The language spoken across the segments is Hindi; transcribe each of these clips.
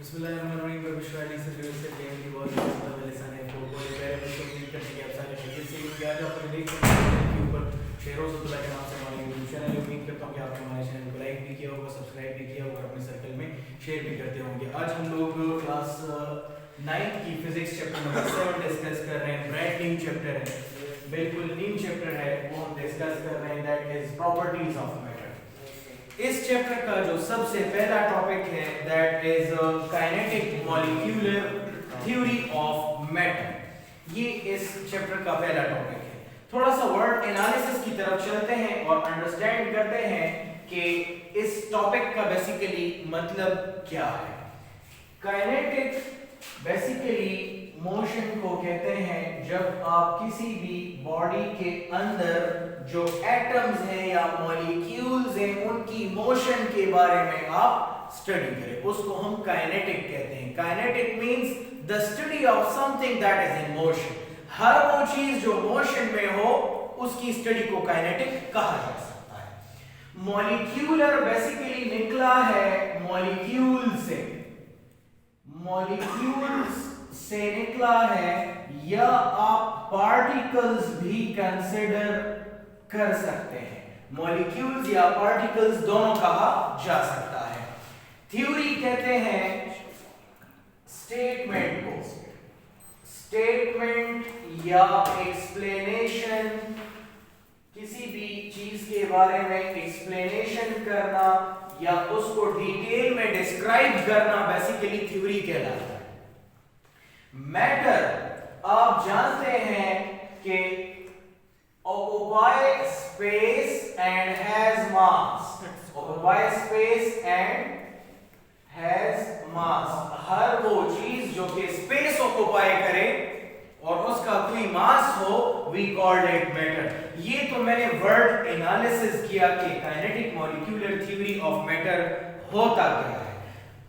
बिस्मिल्लाहिर्रहमानिर्रहीम विश्वाली से गेम की बहुत ज़्यादा लिसन है को कोई पहले तो क्लिक करने के आप सारे चीज़ें से क्या जो आपने देख सकते हैं के ऊपर शेरोज़ अब्दुल्ला के नाम से हमारे यूट्यूब चैनल उम्मीद करता हूं कि आपने हमारे चैनल को लाइक भी किया होगा, सब्सक्राइब भी किया होगा, अपने सर्कल में शेयर भी करते होंगे। आज हम लोग क्लास 9 की फिजिक्स चैप्टर नंबर 7 डिस्कस कर रहे हैं। ब्राइट न्यू चैप्टर है, बिल्कुल न्यू चैप्टर है, वो हम डिस्कस कर रहे हैं, that is properties of matter. इस चैप्टर का जो सबसे पहला टॉपिक है that is kinetic molecular theory of matter. ये इस चैप्टर का पहला टॉपिक है। थोड़ा सा वर्ड एनालिसिस की तरफ चलते हैं और अंडरस्टैंड करते हैं कि इस टॉपिक का बेसिकली मतलब क्या है। काइनेटिक बेसिकली मोशन को कहते हैं जब आप किसी भी बॉडी के अंदर जो एटम्स हैं या मॉलिक्यूल्स हैं उनकी मोशन के बारे में आप स्टडी करें, उसको हम काइनेटिक कहते हैं। Kinetic means the study of something that is in motion. हर वो चीज जो मोशन में हो उसकी स्टडी को काइनेटिक कहा जा सकता है। मॉलिक्यूलर बेसिकली निकला है मॉलिक्यूल से, मॉलिक्यूल्स से निकला है, या आप पार्टिकल्स भी कंसिडर कर सकते हैं। मॉलिक्यूल्स या पार्टिकल्स दोनों कहा जा सकता है। थ्योरी कहते हैं स्टेटमेंट को, स्टेटमेंट या एक्सप्लेनेशन, किसी भी चीज के बारे में एक्सप्लेनेशन करना या उसको डिटेल में डिस्क्राइब करना बेसिकली थ्योरी कहलाता है। मैटर आप जानते हैं कि occupy space and has mass, occupy space and has mass। हर वो चीज जो कि स्पेस ऑक्युपाई करे और उसका कोई मास हो, we called it matter। ये तो मैंने वर्ड एनालिसिस किया कि kinetic molecular theory of matter होता क्या है।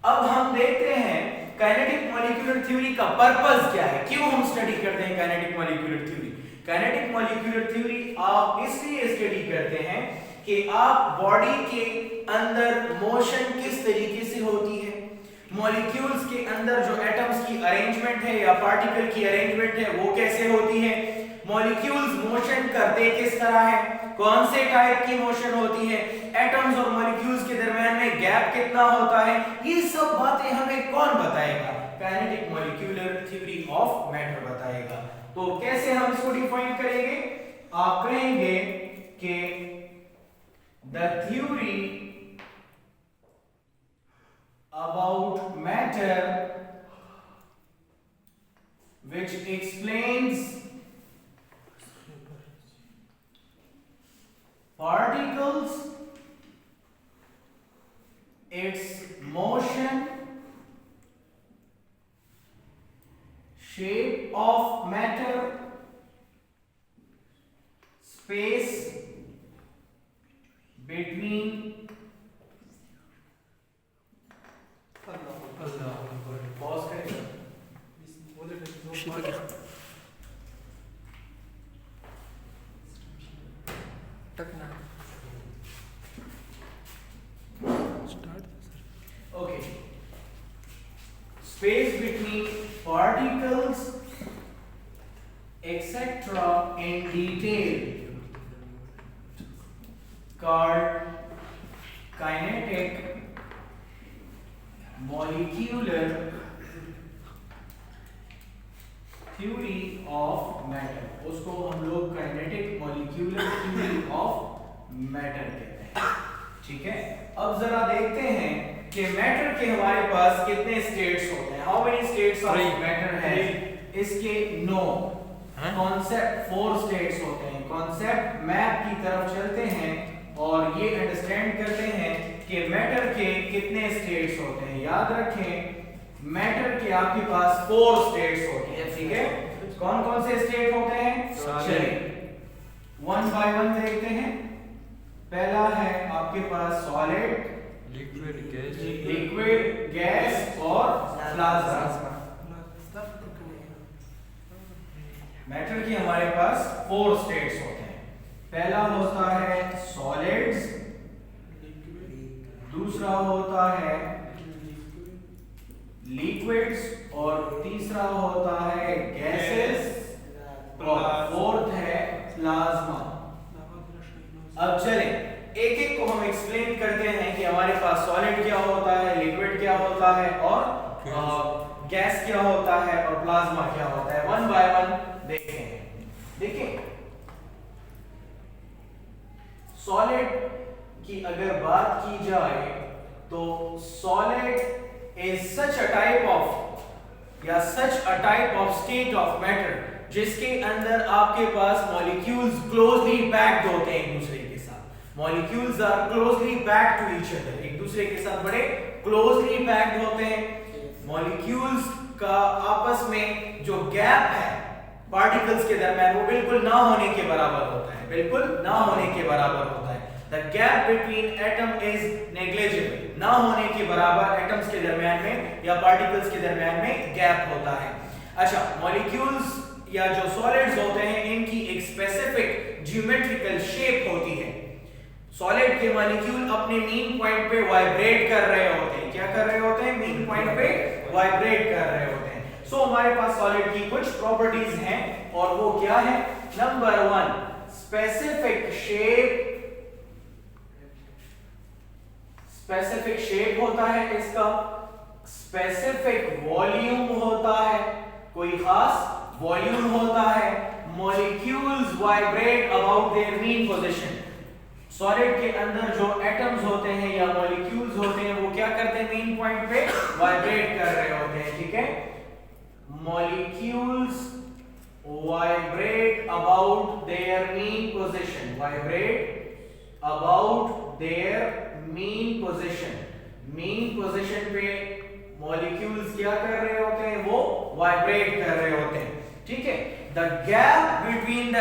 अब हम देखते हैं काइनेटिक मॉलिक्यूलर थ्योरी का पर्पस क्या है, क्यों हम स्टडी करते हैं kinetic molecular theory. Kinetic molecular theory आप इसलिए स्टडी करते हैं कि आप बॉडी के अंदर मोशन किस तरीके से होती है, मॉलिक्यूल्स के अंदर जो एटम्स की अरेंजमेंट है या पार्टिकल की अरेंजमेंट है वो कैसे होती है, मॉलिक्यूल्स मोशन करते किस तरह है, कौन से टाइप की मोशन होती है, एटम्स और मॉलिक्यूल्स के दरमियान में गैप कितना होता है, ये सब बातें हमें कौन बताएगा, kinetic molecular theory of matter बताएगा। तो कैसे हम इसको डिफाइन करेंगे, आप कहेंगे कि the theory about matter which explains particles, its motion, shape of matter, space between pause करें okay, space between particles etcetera in detail called kinetic molecular theory of matter। उसको हम लोग kinetic molecular theory of matter कहते हैं, ठीक है। अब जरा देखते हैं कि मैटर के हमारे पास कितने स्टेट्स होते हैं, how many states of matter है। इसके 9 कॉन्सेप्ट 4 स्टेट्स होते हैं। कॉन्सेप्ट मैप की तरफ चलते हैं और ये अंडरस्टैंड करते हैं कि मैटर के कितने स्टेट्स होते हैं। याद रखें मैटर के आपके पास 4 स्टेट्स होते हैं, ठीक है। कौन कौन से स्टेट होते हैं, चलिए वन बाय वन देखते हैं। पहला है आपके पास सॉलिड, लिक्विड, गैस और प्लाज्मा। मैटर की हमारे पास 4 स्टेट्स होते हैं। पहला होता है सॉलिड्स, दूसरा होता है लिक्विड्स और तीसरा होता है गैसेस और फोर्थ है प्लाज्मा। अब चलें एक एक को हम एक्सप्लेन करते हैं कि हमारे पास सॉलिड क्या होता है, लिक्विड क्या होता है और गैस क्या होता है और प्लाज्मा क्या होता है। वन बाय वन देखें। देखिए सॉलिड की अगर बात की जाए तो solid is such a type of या such a type of state of matter जिसके अंदर आपके पास मॉलिक्यूल्स क्लोजली पैक्ड होते हैं एक दूसरे के साथ। Molecules are closely packed to each other, एक दूसरे के साथ बड़े क्लोजली पैक्ड होते हैं। मॉलिक्यूल्स का आपस में जो गैप है पार्टिकल्स के दरमियान वो बिल्कुल ना होने के बराबर होता है, बिल्कुल ना होने के बराबर होता है। The gap between atom is negligible, ना होने के बराबर एटम्स के दरमियान में या पार्टिकल्स के दरमियान में गैप होता है। अच्छा, मॉलिक्यूल्स या जो सॉलिड्स होते हैं इनकी एक स्पेसिफिक ज्योमेट्रिकल शेप होती है। सॉलिड के मॉलिक्यूल अपने मीन पॉइंट पे वाइब्रेट कर रहे होते हैं। क्या कर रहे होते हैं? मीन पॉइंट पे वाइब्रेट कर रहे होते हैं। सो हमारे पास सॉलिड की कुछ प्रॉपर्टीज हैं और वो क्या है? Number 1 specific shape. Specific shape होता है इसका, स्पेसिफिक वॉल्यूम होता है, कोई खास वॉल्यूम होता है। Molecules vibrate about their mean position. Solid के अंदर जो एटम्स होते हैं या मॉलिक्यूल्स होते हैं वो क्या करते हैं? मीन पॉइंट पे वाइब्रेट कर रहे होते हैं, ठीक है। Molecules vibrate about their mean position, vibrate about their mean position. Mean position पे मॉलिक्यूल्स क्या कर रहे होते हैं? वो वाइब्रेट कर रहे होते हैं, ठीक है। The gap between the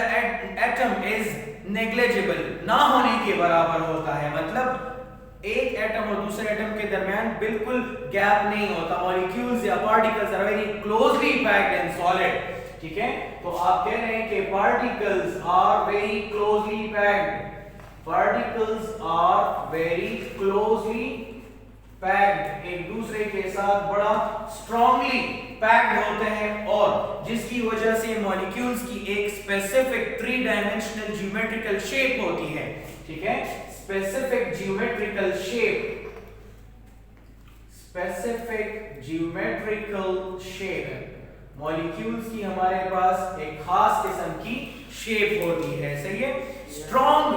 atom is negligible, ना होने के बराबर होता है। मतलब एक एटम और दूसरे एटम के दरमियान बिल्कुल गैप नहीं होता। मॉलिक्यूल्स या particles are very closely packed in solid, ठीक है। तो आप कह रहे हैं कि particles are very closely packed, particles are very closely packed, एक दूसरे के साथ बड़ा strongly packed होते हैं और जिसकी वजह से मॉलिक्यूल्स की एक स्पेसिफिक 3 डायमेंशनल ज्योमेट्रिकल शेप होती है, ठीक है। Specific geometrical shape, specific geometrical shape. Molecules की हमारे पास एक खास किस्म की शेप होती है, सही है। Strong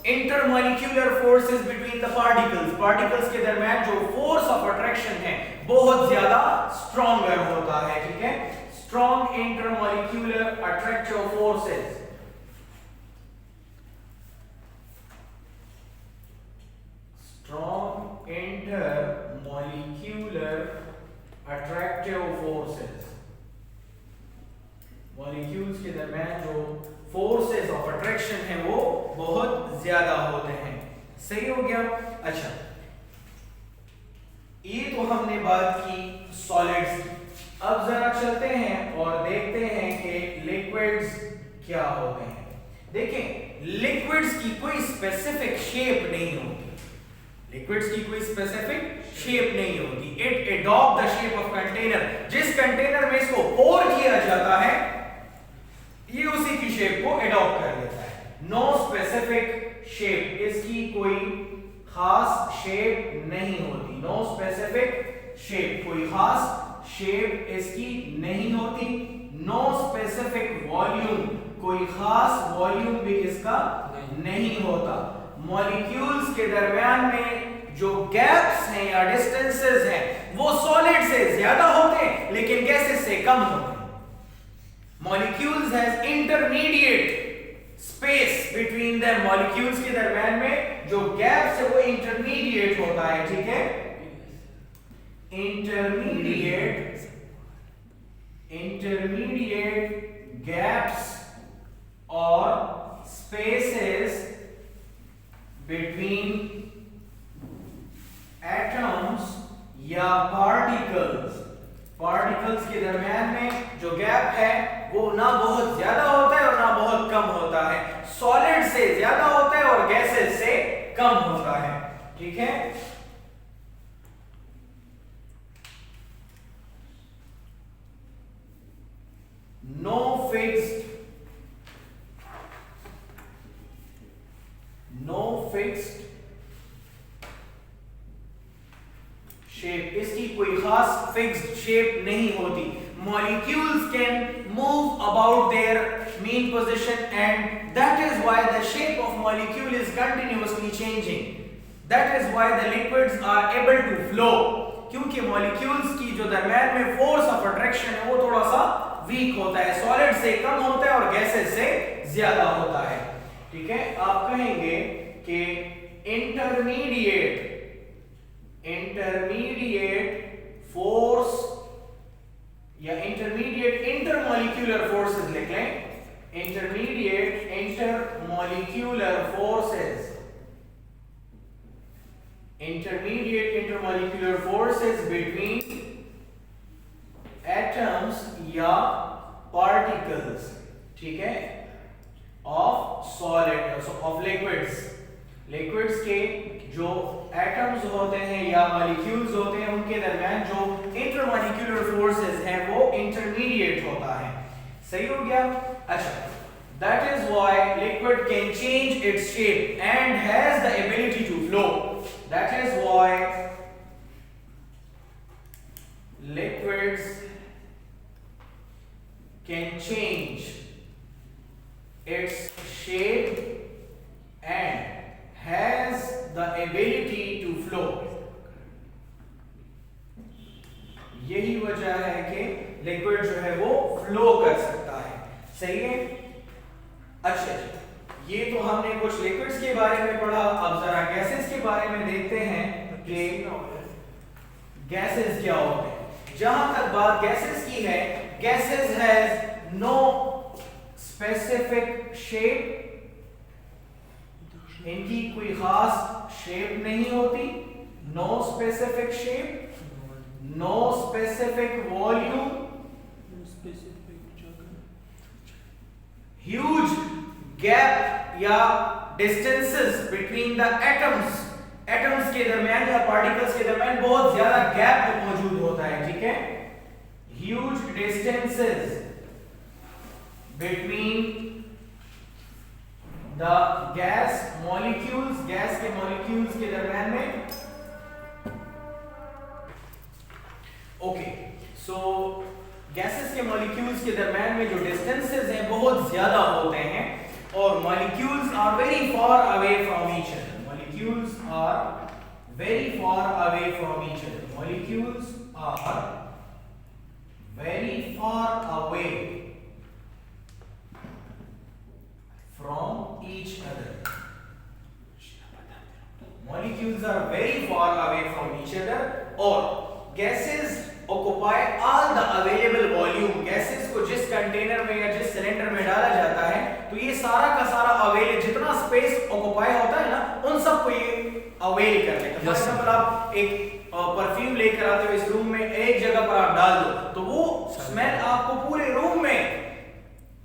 intermolecular forces between the particles, particles के दरमियान जो फोर्स ऑफ अट्रैक्शन है बहुत ज्यादा स्ट्रॉन्गर होता है, ठीक है। Strong intermolecular attractive forces, strong intermolecular attractive forces. Molecules के दरमियान जो फोर्सेस ऑफ अट्रैक्शन है वो बहुत ज्यादा होते हैं, सही हो गया। अच्छा, ये तो हमने बात की सॉलिड्स की। अब जरा चलते हैं और देखते हैं कि लिक्विड्स क्या होते हैं। देखें, लिक्विड्स की कोई स्पेसिफिक शेप नहीं होती, लिक्विड्स की कोई स्पेसिफिक शेप नहीं होती। It adopt the shape of container, जिस कंटेनर में इसको पोर किया जाता है ये उसी की शेप को एडॉप्ट कर लेता है। नो स्पेसिफिक शेप, इसकी कोई खास शेप नहीं होती। नो स्पेसिफिक शेप, कोई खास शेप इसकी नहीं होती। नो स्पेसिफिक वॉल्यूम, कोई खास वॉल्यूम भी इसका नहीं होता। मॉलिक्यूल्स के दरमियान में जो गैप्स हैं या डिस्टेंसेस हैं वो सॉलिड से ज्यादा होते हैं लेकिन गैसेस से कम होते हैं। Molecules has intermediate space between them, molecules के दरमियान में जो गैप्स है वो intermediate होता है, ठीक है। intermediate gaps or spaces between atoms या particles, पार्टिकल्स के दरमियान में जो गैप है वो ना बहुत ज्यादा होता है और ना बहुत कम होता है। सॉलिड से ज्यादा होता है और गैसेस से कम होता है, ठीक है। no fixed शेप, इसकी कोई खास फिक्स्ड शेप नहीं होती। Molecules can move about their mean position and that is why the shape of molecule is continuously changing. That is why the liquids are able to flow, क्योंकि molecules की जो दरम्यान में force of attraction है वो थोड़ा सा weak होता है, solid से कम होता है और gases से ज्यादा होता है। ठीक है, आप कहेंगे कि intermediate force या इंटरमीडिएट इंटरमॉलिक्यूलर फोर्सेस लिख लें, intermediate intermolecular forces between atoms या पार्टिकल्स, ठीक है, ऑफ सॉलिड ऑफ लिक्विड्स के जो एटम्स होते हैं या मॉलिक्यूल्स होते हैं उनके दरमियान जो इंटरमॉलिक्यूलर फोर्सेस हैं वो इंटरमीडिएट होता है। सही हो गया? अच्छा, that is why liquid can change its shape and has the ability to flow. That is why liquids can change its shape and has the ability to flow। यही वजह है कि लिक्विड जो है वो फ्लो कर सकता है। सही है? अच्छा, ये तो हमने कुछ लिक्विड्स के बारे में पढ़ा, अब जरा गैसेस के बारे में देखते हैं कि गैसेस क्या होते हैं। जहां तक बात गैसेस की है, gases has no specific shape, इनकी कोई खास शेप नहीं होती, no specific shape, no specific volume, huge gap या डिस्टेंसेस बिटवीन द एटम्स के दरमियान या पार्टिकल्स के दरमियान बहुत ज्यादा गैप मौजूद होता है। ठीक है, huge distances between the gas के मॉलिक्यूल्स के दरमियान में। ओके, सो गैसेस के मॉलिक्यूल्स के दरमियान में जो डिस्टेंसेस हैं बहुत ज्यादा होते हैं और molecules are very far away from each other. Molecules are very far away from each other. Molecules are very far away from each other. Molecules are very far away from each other और gases occupy all the available volume। gases को जिस कंटेनर में या जिस सिलेंडर में डाला जाता है तो ये सारा का सारा अवेल, जितना स्पेस ऑक्युपाई होता है ना उन सबको ये अवेल कर लेता है। फॉर एग्जांपल आप एक परफ्यूम लेकर आते हो, इस रूम में एक जगह पर आप डाल दो तो वो स्मेल आपको पूरे रूम में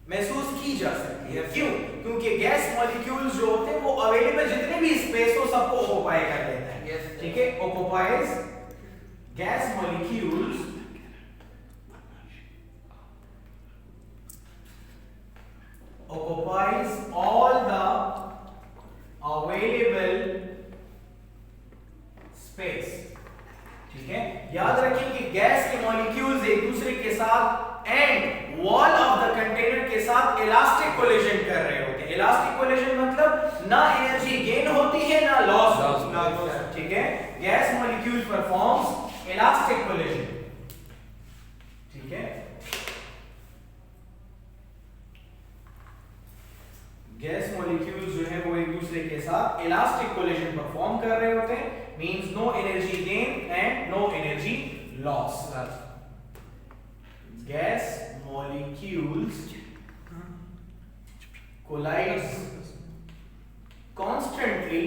महसूस की जा सकती है। क्यों? क्योंकि गैस मॉलिक्यूल्स जो होते हैं वो अवेलेबल जितने भी स्पेस हो सबको ऑक्युपाई कर लेते हैं। ठीक है, occupies gas molecules occupies all the available space। ठीक है, याद रखें कि गैस के मॉलिक्यूल्स एक दूसरे के साथ and wall of the container के साथ इलास्टिक कोलिजन कर रहे होते हैं। इलास्टिक कोलिजन मतलब ना एनर्जी गेन होती है ना लॉस होती है। ठीक है, gas molecule performs elastic collision. ठीक है, गैस मॉलिक्यूल्स जो है वो एक दूसरे के साथ इलास्टिक कोलिजन परफॉर्म कर रहे होते हैं, means no energy gain and no energy loss. Gas molecules collides constantly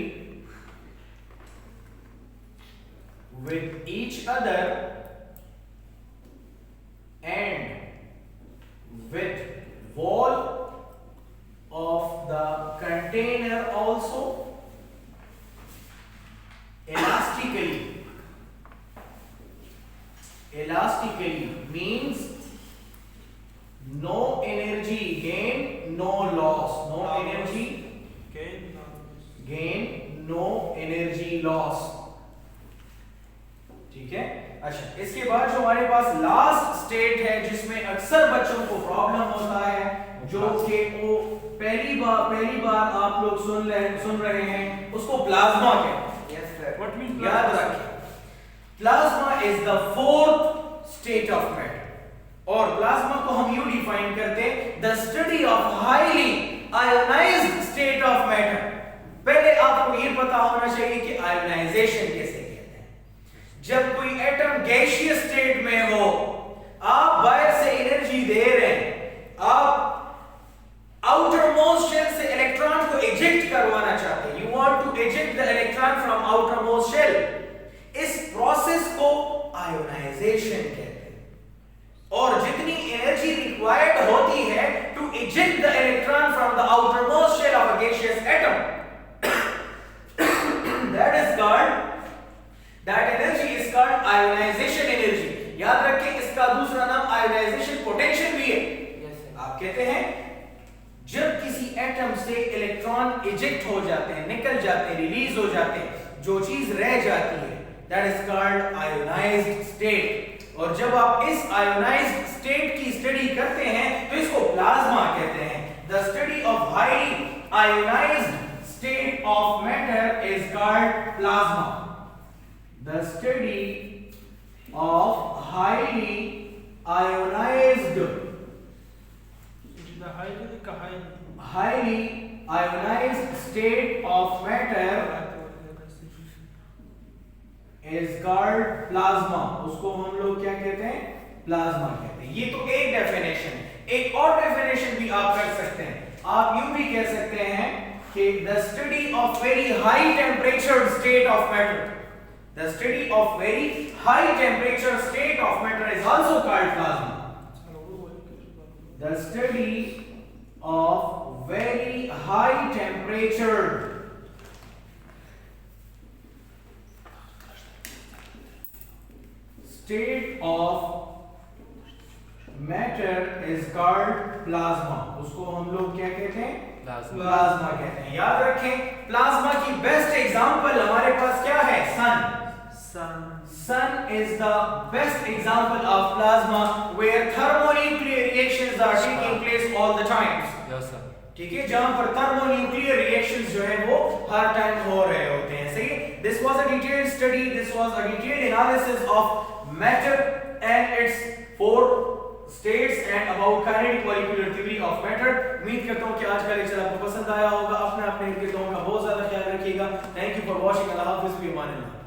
with each other and with wall of the container also elastically means no energy gain no loss, no energy gain no energy loss, ठीक है। अच्छा, इसके बाद जो हमारे पास लास्ट स्टेट है जिसमें अक्सर बच्चों को प्रॉब्लम होता है, जो कि वो पहली बार आप लोग सुन रहे हैं, उसको प्लाज्मा कहते हैं। Yes sir. व्हाट मींस, याद रखें, plasma is the fourth state of matter, और प्लाज्मा को हम यूं डिफाइन करते हैं, the study of highly ionised state of matter. पहले आपको ये पता होना चाहिए कि आयोनाइजेशन कैसे कहते हैं। जब कोई एटम गैसियस स्टेट में हो, आप बाहर से एनर्जी दे रहे हैं, आप आउटर मोस्ट शेल से इलेक्ट्रॉन को इजेक्ट करवाना चाहते हैं, you want to eject the electron from outermost shell, इस प्रोसेस को आयोनाइजेशन कहते हैं। और जितनी एनर्जी रिक्वायर्ड होती है to eject the electron from the outermost shell of a gaseous atom, that energy is called ionization energy। याद रखें, इसका दूसरा नाम आयोनाइजेशन पोटेंशियल भी है। आप कहते हैं जब किसी एटम से इलेक्ट्रॉन इजेक्ट हो जाते हैं, निकल जाते हैं, रिलीज हो जाते हैं, जो चीज रह जाती है, that is called ionized state। और जब आप इस आयोनाइज्ड स्टेट की स्टडी करते हैं तो इसको प्लाज्मा कहते हैं। The study of highly ionized state of matter is called plasma। The study of highly ionized state of matter is called plasma। उसको हम लोग क्या कहते हैं, प्लाज्मा कहते हैं। ये तो एक डेफिनेशन है। एक और डेफिनेशन भी आप कर सकते हैं, आप यूं भी कह सकते हैं कि the study of very high temperature state of matter, the study of very high temperature state of matter is also called plasma। The study of very high temperature state of matter is called plasma। उसको हम लोग क्या कहते हैं, प्लाज्मा कहते हैं। याद रखें, प्लाज्मा की बेस्ट एग्जांपल हमारे पास क्या है, सन। Sun is the best example of plasma where thermonuclear reactions are taking place all the times। Yes sir। ठीक है, जहां पर thermonuclear reactions जो है वो हर टाइम हो रहे होते हैं। सही। This was a detailed study, this was a detailed analysis of matter and its four states and about kinetic molecular theory of matter। उम्मीद करता हूं कि आज का लेक्चर आपको पसंद आया होगा। अपने इर्द गिर्द का बहुत ज्यादा ख्याल रखिएगा। Thank you for watching. अल्लाह हाफिज़, फ़ी अमान अल्लाह।